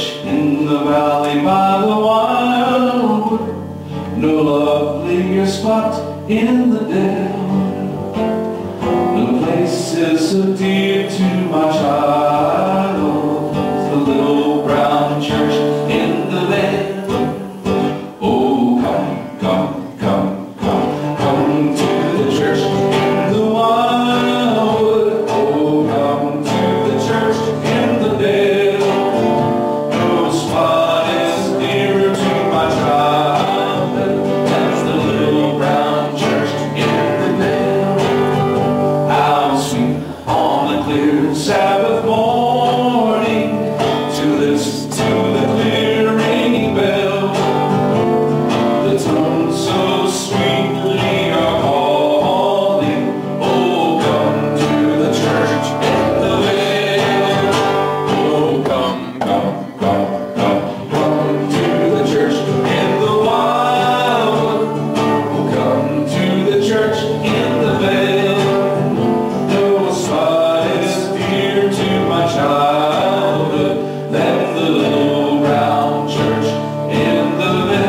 church in the valley by the wildwood, no lovelier spot in the dale, no place is so dear to my child, the little brown church in the vale. Oh, come to the church in the wildwood. Oh, come to the church in the dale. No spot is nearer to my childhood than the little brown church in the vale. How sweet on the clear Sabbath morning to listen to the clear ringing bell. The tones so sweetly are calling. Oh, come to the church in the vale. Oh, come to the church in the wildwood. Oh, come to the church in the vale. No spot is dear to my childhood than the little brown church in the vale.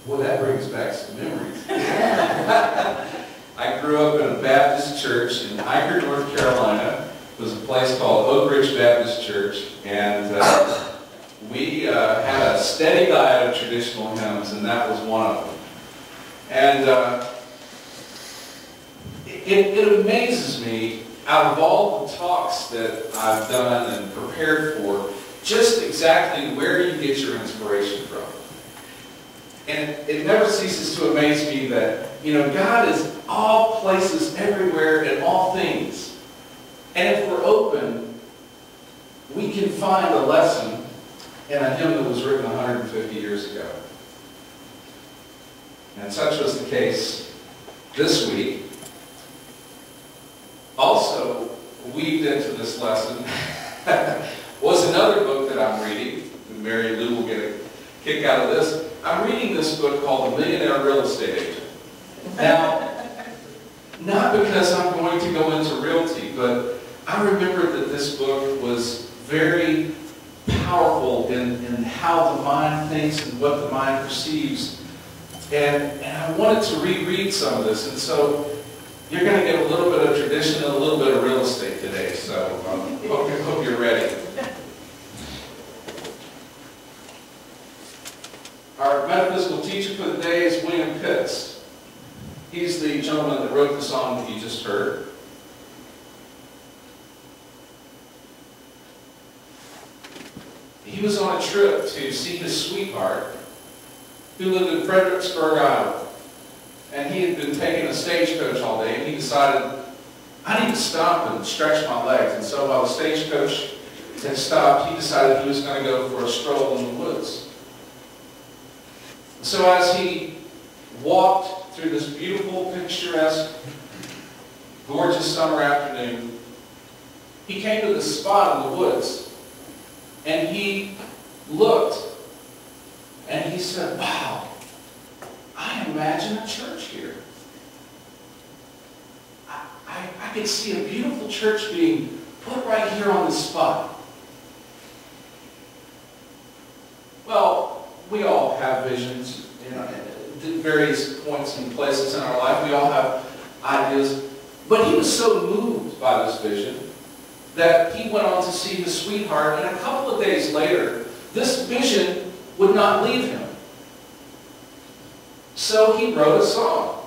Well, that brings back some memories. I grew up in a Baptist church in Iker, North Carolina. It was a place called Oak Ridge Baptist Church, and we had a steady diet of traditional hymns, and that was one of them. And it amazes me, out of all the talks that I've done and prepared for, just exactly where you get your inspiration from. And it never ceases to amaze me that, you know, God is all places, everywhere, in all things. And if we're open, we can find a lesson in a hymn that was written 150 years ago. And such was the case this week. Also weaved into this lesson was another book that I'm reading, and Mary Lou will get a kick out of this. I'm reading this book called The Millionaire Real Estate Agent. Now, not because I'm going to go into realty, but I remember that this book was very powerful in how the mind thinks and what the mind perceives. And I wanted to reread some of this. And so you're going to get a little bit of tradition and a little bit of real estate today. So hope you're ready. Our metaphysical teacher for the day is William Pitts. He's the gentleman that wrote the song that you just heard. He was on a trip to see his sweetheart, who lived in Fredericksburg, Iowa. And he had been taking a stagecoach all day, and he decided, I need to stop and stretch my legs. And so while the stagecoach had stopped, he decided he was going to go for a stroll in the woods. So as he walked through this beautiful, picturesque, gorgeous summer afternoon, he came to this spot in the woods, and he looked, and he said, wow, I imagine a church here. I could see a beautiful church being put right here on this spot. Well, we all have visions, you know, at various points and places in our life. We all have ideas. But he was so moved by this vision that he went on to see his sweetheart, and a couple of days later, this vision would not leave him. So he wrote a song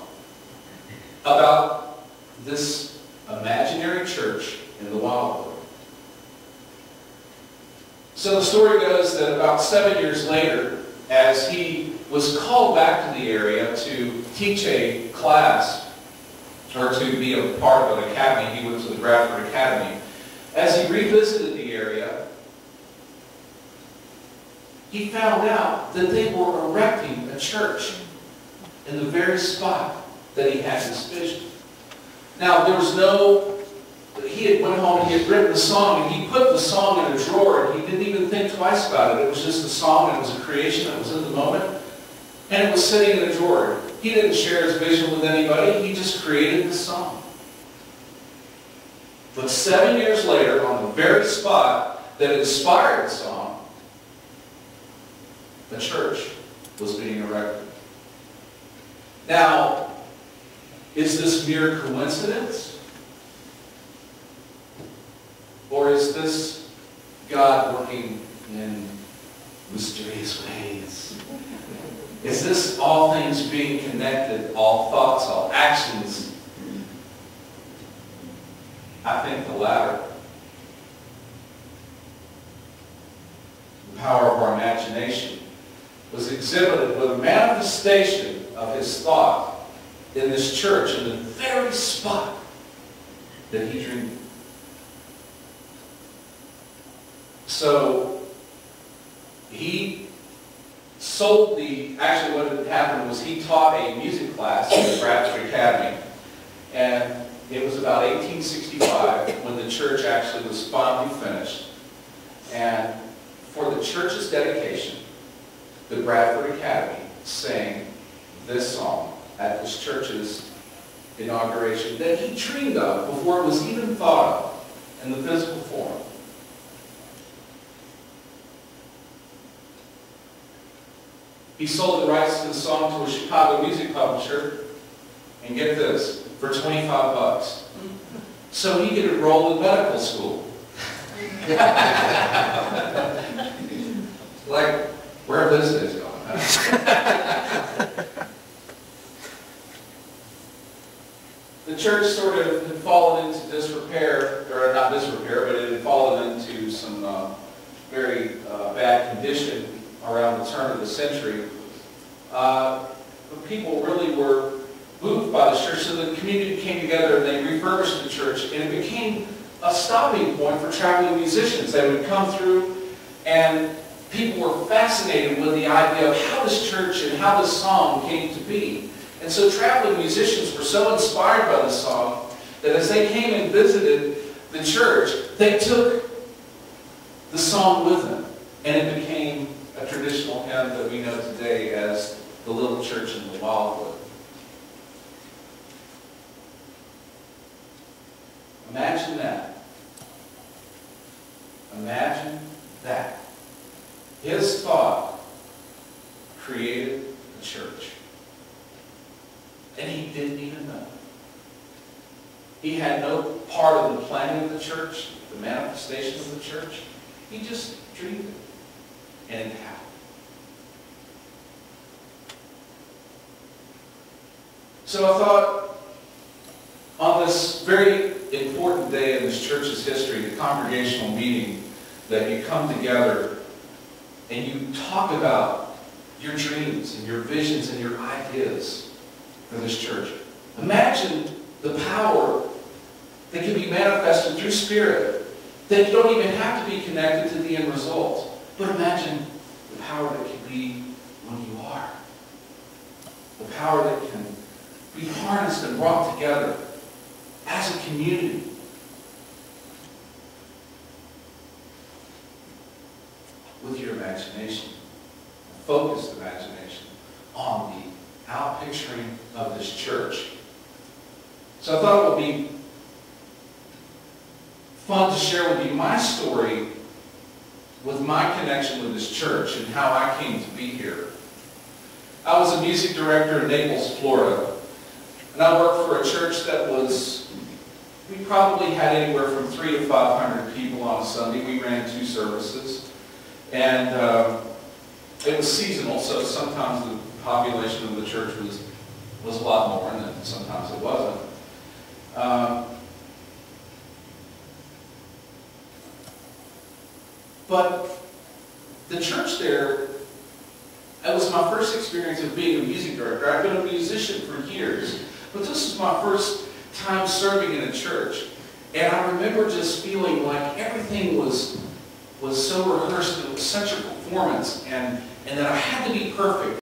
about this imaginary church in the wildwood. So the story goes that about 7 years later, as he was called back to the area to teach a class, or to be a part of an academy, he went to the Bradford Academy. As he revisited the area, he found out that they were erecting a church in the very spot that he had this vision. Now, there was no he had went home and he had written the song, and he put the song in a drawer, and he didn't even think twice about it. It was just a song, and it was a creation that was in the moment, and it was sitting in a drawer. He didn't share his vision with anybody. He just created this song. But 7 years later, on the very spot that inspired the song, a church was being erected. Now, is this mere coincidence? Or is this God working in mysterious ways? Is this all things being connected, all thoughts, all actions? I think the latter. The power of our imagination was exhibited with a manifestation of his thought in this church in the very spot that he dreamed. So he sold actually what had happened was he taught a music class at the Bradford Academy. And it was about 1865 when the church actually was finally finished. And for the church's dedication, the Bradford Academy sang this song at this church's inauguration that he dreamed of before it was even thought of in the physical form. He sold the rights to the song to a Chicago music publisher, and get this, for 25 bucks. So he could enroll in medical school. Like, where this is going. The church sort of had fallen into disrepair, or not disrepair, but it had fallen into some very bad condition around the turn of the century. But people really were moved by the church, so the community came together and they refurbished the church, and it became a stopping point for traveling musicians. They would come through, and people were fascinated with the idea of how this church and how this song came to be. And so traveling musicians were so inspired by this song that as they came and visited the church, they took the song with them, and it became a traditional hymn that we know today as the Little Church in the Wildwood. Imagine that. Imagine that. His thought created a church. And he didn't even know. He had no part of the planning of the church, the manifestation of the church. He just dreamed it. And it happened. So I thought, on this very important day in this church's history, the congregational meeting, that you come together and you talk about your dreams and your visions and your ideas for this church. Imagine the power that can be manifested through Spirit, that you don't even have to be connected to the end result. But imagine the power that can be when you are. The power that can be harnessed and brought together as a community. With your imagination, a focused imagination on the outpicturing of this church. So I thought it would be fun to share with you my story with my connection with this church and how I came to be here. I was a music director in Naples, Florida, and I worked for a church that we probably had anywhere from 300 to 500 people on a Sunday. We ran 2 services, and it was seasonal, so sometimes the population of the church was a lot more, and then sometimes it wasn't. But the church there, that was my first experience of being a music director. I've been a musician for years, but this was my first time serving in a church. And I remember just feeling like everything was so rehearsed, and it was such a performance, and that I had to be perfect.